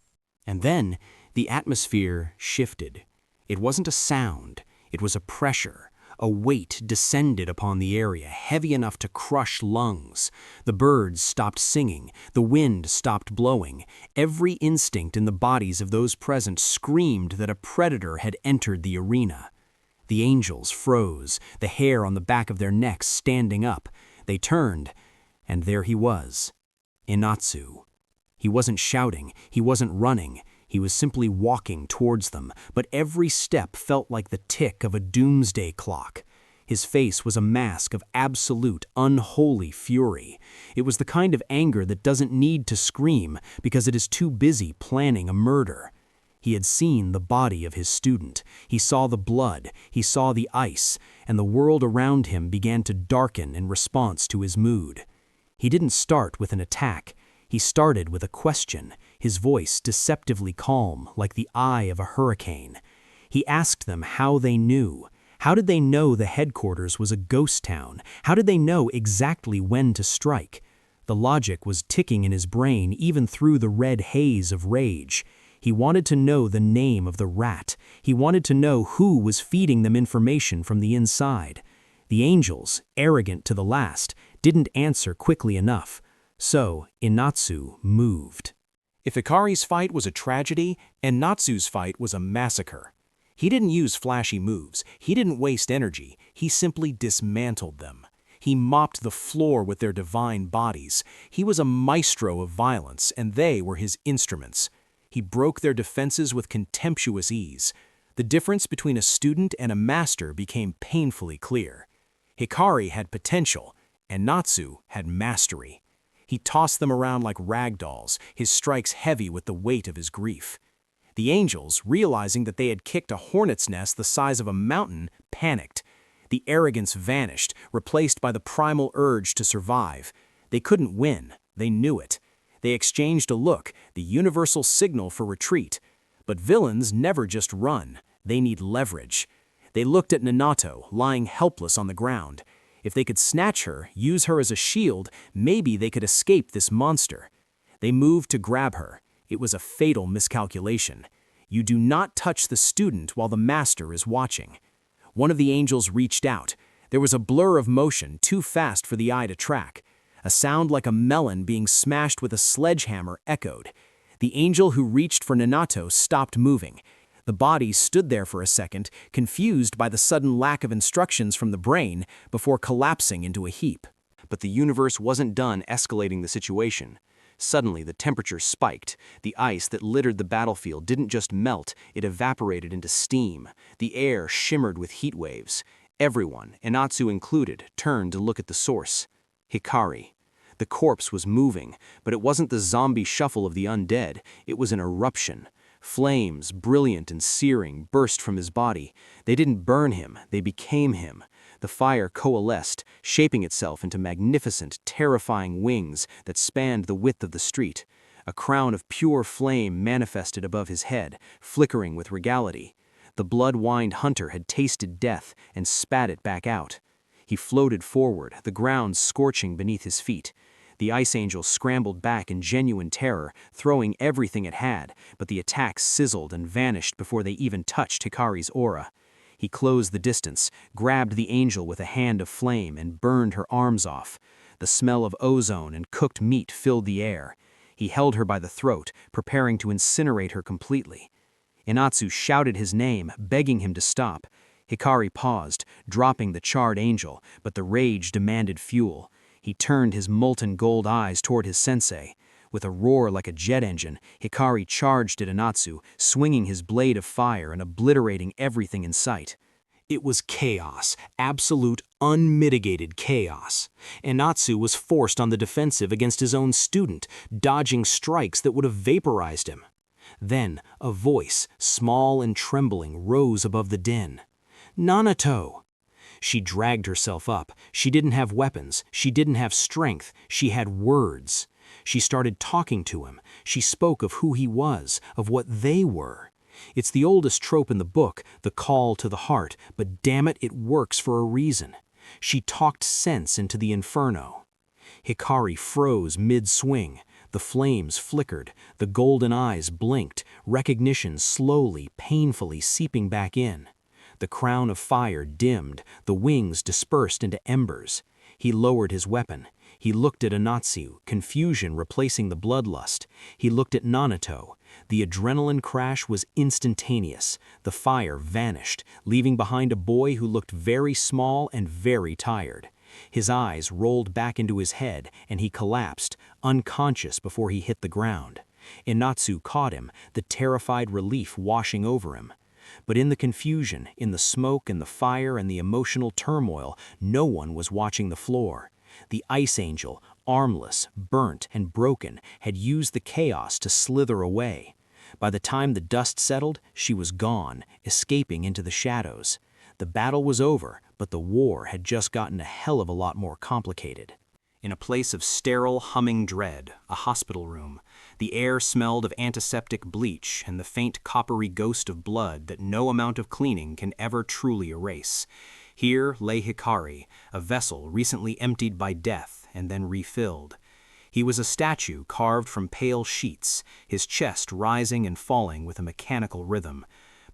And then, the atmosphere shifted. It wasn't a sound, it was a pressure. A weight descended upon the area, heavy enough to crush lungs. The birds stopped singing, the wind stopped blowing. Every instinct in the bodies of those present screamed that a predator had entered the arena. The angels froze, the hair on the back of their necks standing up. They turned, and there he was, Inatsu. He wasn't shouting, he wasn't running, he was simply walking towards them, but every step felt like the tick of a doomsday clock. His face was a mask of absolute, unholy fury. It was the kind of anger that doesn't need to scream because it is too busy planning a murder. He had seen the body of his student. He saw the blood, he saw the ice, and the world around him began to darken in response to his mood. He didn't start with an attack. He started with a question, his voice deceptively calm, like the eye of a hurricane. He asked them how they knew. How did they know the headquarters was a ghost town? How did they know exactly when to strike? The logic was ticking in his brain even through the red haze of rage. He wanted to know the name of the rat. He wanted to know who was feeding them information from the inside. The angels, arrogant to the last, didn't answer quickly enough. So, Inatsu moved. If Hikari's fight was a tragedy, Natsu's fight was a massacre. He didn't use flashy moves, he didn't waste energy, he simply dismantled them. He mopped the floor with their divine bodies. He was a maestro of violence, and they were his instruments. He broke their defenses with contemptuous ease. The difference between a student and a master became painfully clear. Hikari had potential, and Natsu had mastery. He tossed them around like rag dolls, his strikes heavy with the weight of his grief. The angels, realizing that they had kicked a hornet's nest the size of a mountain, panicked. The arrogance vanished, replaced by the primal urge to survive. They couldn't win, they knew it. They exchanged a look, the universal signal for retreat. But villains never just run, they need leverage. They looked at Nanato, lying helpless on the ground. If they could snatch her, use her as a shield, maybe they could escape this monster. They moved to grab her. It was a fatal miscalculation. You do not touch the student while the master is watching. One of the angels reached out. There was a blur of motion, too fast for the eye to track. A sound like a melon being smashed with a sledgehammer echoed. The angel who reached for Nanato stopped moving. The body stood there for a second, confused by the sudden lack of instructions from the brain, before collapsing into a heap. But the universe wasn't done escalating the situation. Suddenly, the temperature spiked. The ice that littered the battlefield didn't just melt, it evaporated into steam. The air shimmered with heat waves. Everyone, Inatsu included, turned to look at the source. Hikari. The corpse was moving, but it wasn't the zombie shuffle of the undead, it was an eruption. Flames, brilliant and searing, burst from his body. They didn't burn him, they became him. The fire coalesced, shaping itself into magnificent, terrifying wings that spanned the width of the street. A crown of pure flame manifested above his head, flickering with regality. The blood-wined hunter had tasted death and spat it back out. He floated forward, the ground scorching beneath his feet. The Ice Angel scrambled back in genuine terror, throwing everything it had, but the attacks sizzled and vanished before they even touched Hikari's aura. He closed the distance, grabbed the angel with a hand of flame, and burned her arms off. The smell of ozone and cooked meat filled the air. He held her by the throat, preparing to incinerate her completely. Inatsu shouted his name, begging him to stop. Hikari paused, dropping the charred angel, but the rage demanded fuel. He turned his molten gold eyes toward his sensei. With a roar like a jet engine, Hikari charged at Inatsu, swinging his blade of fire and obliterating everything in sight. It was chaos, absolute, unmitigated chaos. Inatsu was forced on the defensive against his own student, dodging strikes that would have vaporized him. Then, a voice, small and trembling, rose above the din. "Nanato!" She dragged herself up. She didn't have weapons. She didn't have strength. She had words. She started talking to him. She spoke of who he was, of what they were. It's the oldest trope in the book, the call to the heart, but damn it, it works for a reason. She talked sense into the inferno. Hikari froze mid-swing. The flames flickered. The golden eyes blinked, recognition slowly, painfully seeping back in. The crown of fire dimmed, the wings dispersed into embers. He lowered his weapon. He looked at Inatsu, confusion replacing the bloodlust. He looked at Nanato. The adrenaline crash was instantaneous. The fire vanished, leaving behind a boy who looked very small and very tired. His eyes rolled back into his head, and he collapsed, unconscious before he hit the ground. Inatsu caught him, the terrified relief washing over him. But in the confusion, in the smoke and the fire and the emotional turmoil, no one was watching the floor. The Ice Angel, armless, burnt, and broken, had used the chaos to slither away. By the time the dust settled, she was gone, escaping into the shadows. The battle was over, but the war had just gotten a hell of a lot more complicated. In a place of sterile, humming dread, a hospital room, the air smelled of antiseptic bleach and the faint coppery ghost of blood that no amount of cleaning can ever truly erase. Here lay Hikari, a vessel recently emptied by death and then refilled. He was a statue carved from pale sheets, his chest rising and falling with a mechanical rhythm.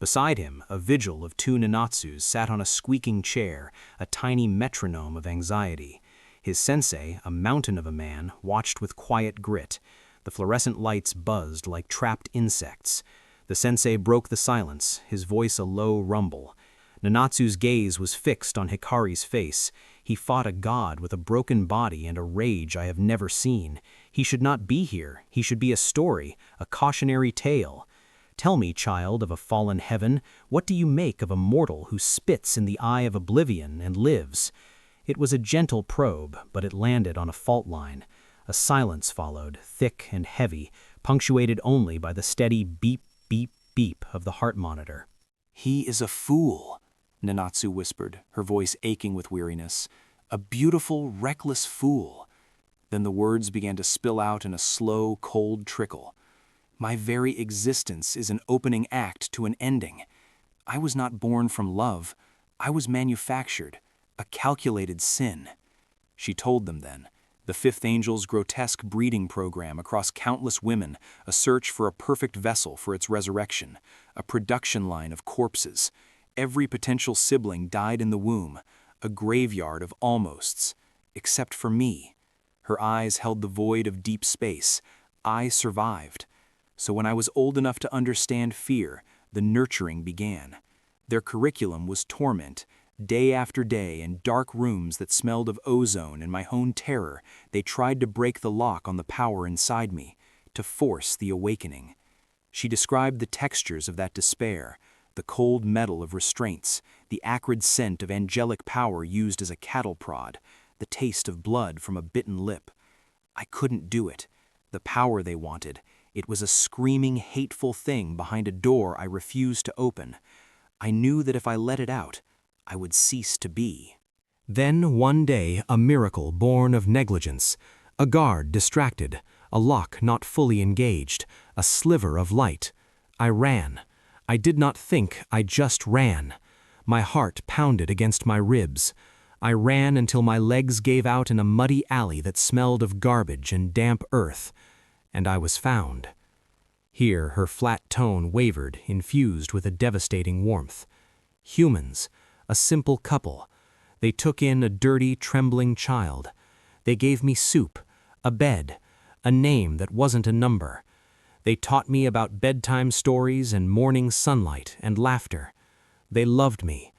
Beside him, a vigil of two Nanatsus sat on a squeaking chair, a tiny metronome of anxiety. His sensei, a mountain of a man, watched with quiet grit. The fluorescent lights buzzed like trapped insects. The sensei broke the silence, his voice a low rumble. Nanatsu's gaze was fixed on Hikari's face. He fought a god with a broken body and a rage I have never seen. He should not be here. He should be a story, a cautionary tale. Tell me, child of a fallen heaven, what do you make of a mortal who spits in the eye of oblivion and lives? It was a gentle probe, but it landed on a fault line. A silence followed, thick and heavy, punctuated only by the steady beep, beep, beep of the heart monitor. "He is a fool," Nanatsu whispered, her voice aching with weariness. "A beautiful, reckless fool. Then the words began to spill out in a slow, cold trickle. My very existence is an opening act to an ending. I was not born from love. I was manufactured, a calculated sin. She told them then, the fifth angel's grotesque breeding program across countless women, a search for a perfect vessel for its resurrection, a production line of corpses. Every potential sibling died in the womb, a graveyard of almosts, except for me. Her eyes held the void of deep space. I survived. So when I was old enough to understand fear, the nurturing began. Their curriculum was torment. Day after day, in dark rooms that smelled of ozone and my own terror, they tried to break the lock on the power inside me, to force the awakening. She described the textures of that despair, the cold metal of restraints, the acrid scent of angelic power used as a cattle prod, the taste of blood from a bitten lip. I couldn't do it. The power they wanted, it was a screaming, hateful thing behind a door I refused to open. I knew that if I let it out, I would cease to be. Then one day a miracle born of negligence, a guard distracted, a lock not fully engaged, a sliver of light. I ran. I did not think, I just ran. My heart pounded against my ribs. I ran until my legs gave out in a muddy alley that smelled of garbage and damp earth, and I was found. Here her flat tone wavered, infused with a devastating warmth. Humans, a simple couple. They took in a dirty, trembling child. They gave me soup, a bed, a name that wasn't a number. They taught me about bedtime stories and morning sunlight and laughter. They loved me.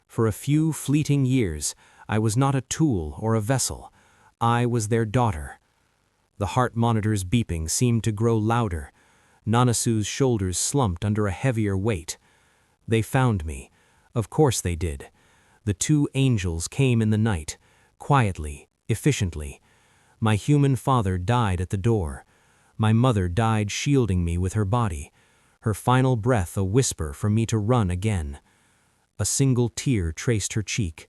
For a few fleeting years, I was not a tool or a vessel. I was their daughter. The heart monitor's beeping seemed to grow louder. Nanasu's shoulders slumped under a heavier weight. They found me. Of course they did. The two angels came in the night, quietly, efficiently. My human father died at the door. My mother died shielding me with her body, her final breath a whisper for me to run again. A single tear traced her cheek.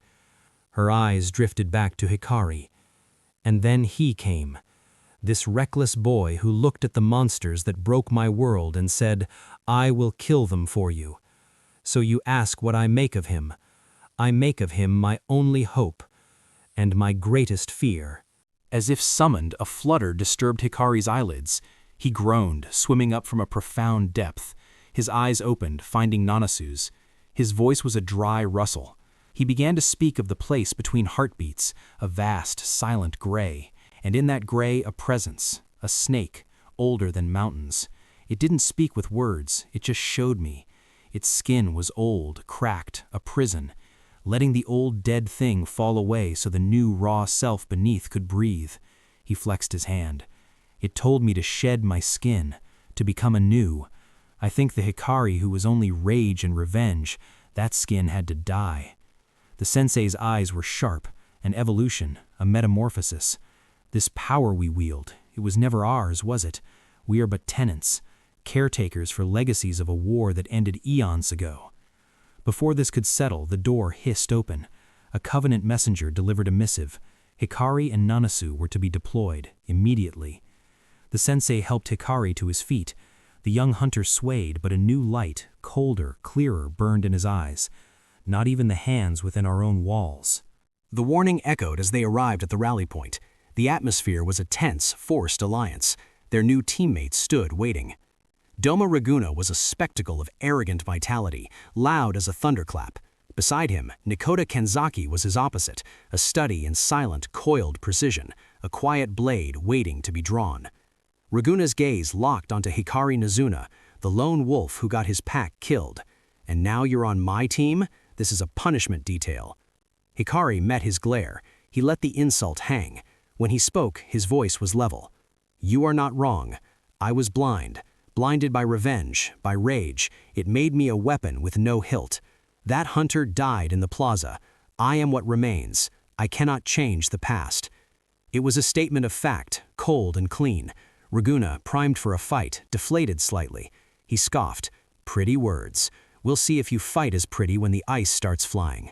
Her eyes drifted back to Hikari. And then he came, this reckless boy who looked at the monsters that broke my world and said, "I will kill them for you." So you ask what I make of him. I make of him my only hope, and my greatest fear. As if summoned, a flutter disturbed Hikari's eyelids. He groaned, swimming up from a profound depth. His eyes opened, finding Nanasu's. His voice was a dry rustle. He began to speak of the place between heartbeats, a vast, silent gray, and in that gray a presence, a snake, older than mountains. It didn't speak with words, it just showed me. Its skin was old, cracked, a prison, letting the old dead thing fall away so the new raw self beneath could breathe. He flexed his hand. It told me to shed my skin, to become anew. I think the Hikari who was only rage and revenge, that skin had to die. The sensei's eyes were sharp, an evolution, a metamorphosis. This power we wield, it was never ours, was it? We are but tenants, caretakers for legacies of a war that ended eons ago. Before this could settle, the door hissed open. A covenant messenger delivered a missive. Hikari and Nanasu were to be deployed, immediately. The sensei helped Hikari to his feet. The young hunter swayed, but a new light, colder, clearer, burned in his eyes. Not even the hands within our own walls. The warning echoed as they arrived at the rally point. The atmosphere was a tense, forced alliance. Their new teammates stood waiting. Doma Raguna was a spectacle of arrogant vitality, loud as a thunderclap. Beside him, Nikota Kenzaki was his opposite, a study in silent, coiled precision, a quiet blade waiting to be drawn. Raguna's gaze locked onto Hikari Nazuna, the lone wolf who got his pack killed. And now you're on my team? This is a punishment detail. Hikari met his glare. He let the insult hang. When he spoke, his voice was level. You are not wrong. I was blind. Blinded by revenge, by rage. It made me a weapon with no hilt. That hunter died in the plaza. I am what remains. I cannot change the past. It was a statement of fact, cold and clean. Raguna, primed for a fight, deflated slightly. He scoffed. Pretty words. We'll see if you fight as pretty when the ice starts flying.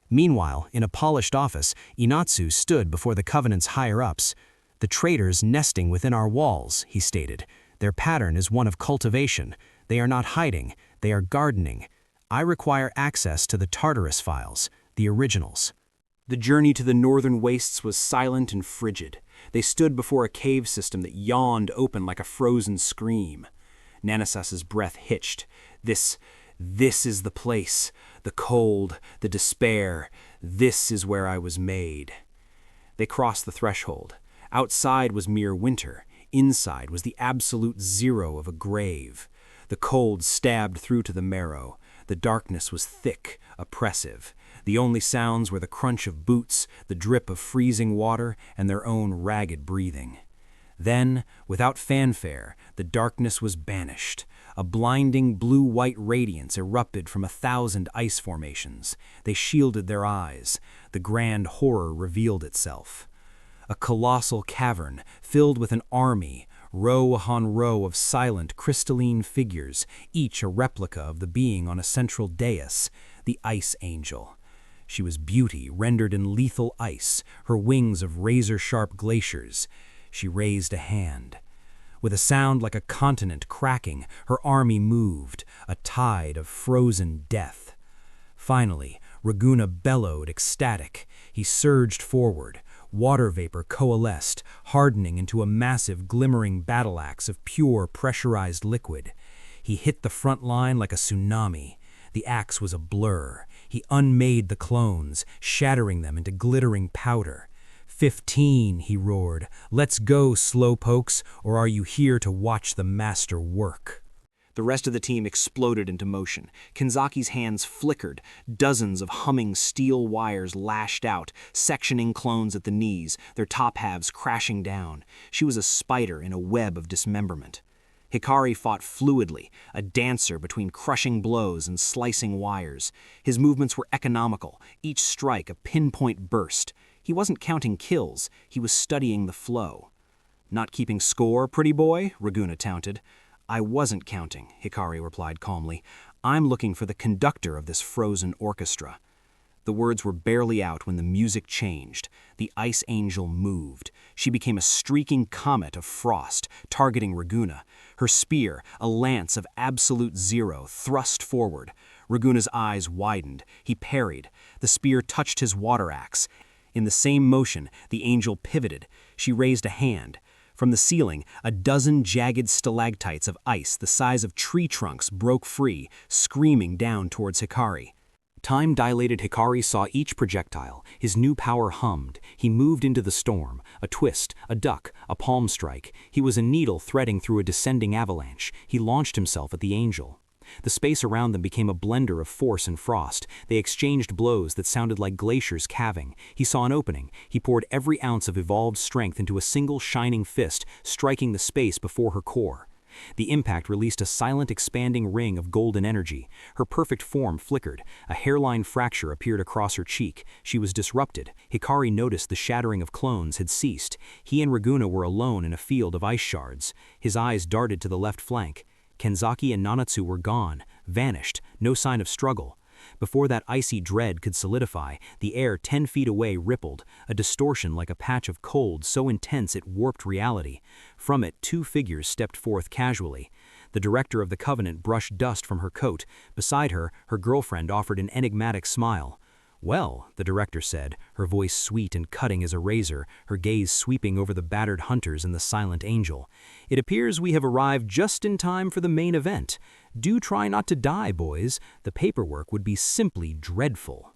Meanwhile, in a polished office, Inatsu stood before the Covenant's higher-ups. "The traitors nesting within our walls," he stated. "Their pattern is one of cultivation. They are not hiding, they are gardening. I require access to the Tartarus files, the originals." The journey to the northern wastes was silent and frigid. They stood before a cave system that yawned open like a frozen scream. Nanasas's breath hitched. This is the place. The cold, the despair. This is where I was made. They crossed the threshold. Outside was mere winter. Inside was the absolute zero of a grave. The cold stabbed through to the marrow. The darkness was thick, oppressive. The only sounds were the crunch of boots, the drip of freezing water, and their own ragged breathing. Then, without fanfare, the darkness was banished. A blinding blue-white radiance erupted from 1,000 ice formations. They shielded their eyes. The grand horror revealed itself. A colossal cavern filled with an army, row upon row of silent, crystalline figures, each a replica of the being on a central dais, the Ice Angel. She was beauty rendered in lethal ice, her wings of razor-sharp glaciers. She raised a hand. With a sound like a continent cracking, her army moved, a tide of frozen death. Finally, Raguna bellowed, ecstatic. He surged forward. Water vapor coalesced, hardening into a massive, glimmering battle axe of pure, pressurized liquid. He hit the front line like a tsunami. The axe was a blur. He unmade the clones, shattering them into glittering powder. 15, he roared. "Let's go, slowpokes, or are you here to watch the master work?" The rest of the team exploded into motion. Kenzaki's hands flickered. Dozens of humming steel wires lashed out, sectioning clones at the knees, their top halves crashing down. She was a spider in a web of dismemberment. Hikari fought fluidly, a dancer between crushing blows and slicing wires. His movements were economical, each strike a pinpoint burst. He wasn't counting kills, he was studying the flow. "Not keeping score, pretty boy?" Raguna taunted. "I wasn't counting," Hikari replied calmly. "I'm looking for the conductor of this frozen orchestra." The words were barely out when the music changed. The Ice Angel moved. She became a streaking comet of frost, targeting Raguna. Her spear, a lance of absolute zero, thrust forward. Raguna's eyes widened. He parried. The spear touched his water axe. In the same motion, the angel pivoted. She raised a hand. From the ceiling, a dozen jagged stalactites of ice the size of tree trunks broke free, screaming down towards Hikari. Time-dilated Hikari saw each projectile. His new power hummed. He moved into the storm. A twist, a duck, a palm strike. He was a needle threading through a descending avalanche. He launched himself at the angel. The space around them became a blender of force and frost. They exchanged blows that sounded like glaciers calving. He saw an opening. He poured every ounce of evolved strength into a single shining fist, striking the space before her core. The impact released a silent, expanding ring of golden energy. Her perfect form flickered. A hairline fracture appeared across her cheek. She was disrupted. Hikari noticed the shattering of clones had ceased. He and Raguna were alone in a field of ice shards. His eyes darted to the left flank. Kenzaki and Nanatsu were gone, vanished, no sign of struggle. Before that icy dread could solidify, the air 10 feet away rippled, a distortion like a patch of cold so intense it warped reality. From it, 2 figures stepped forth casually. The director of the Covenant brushed dust from her coat. Beside her, her girlfriend offered an enigmatic smile. "Well," the director said, her voice sweet and cutting as a razor, her gaze sweeping over the battered hunters and the silent angel. "It appears we have arrived just in time for the main event. Do try not to die, boys. The paperwork would be simply dreadful."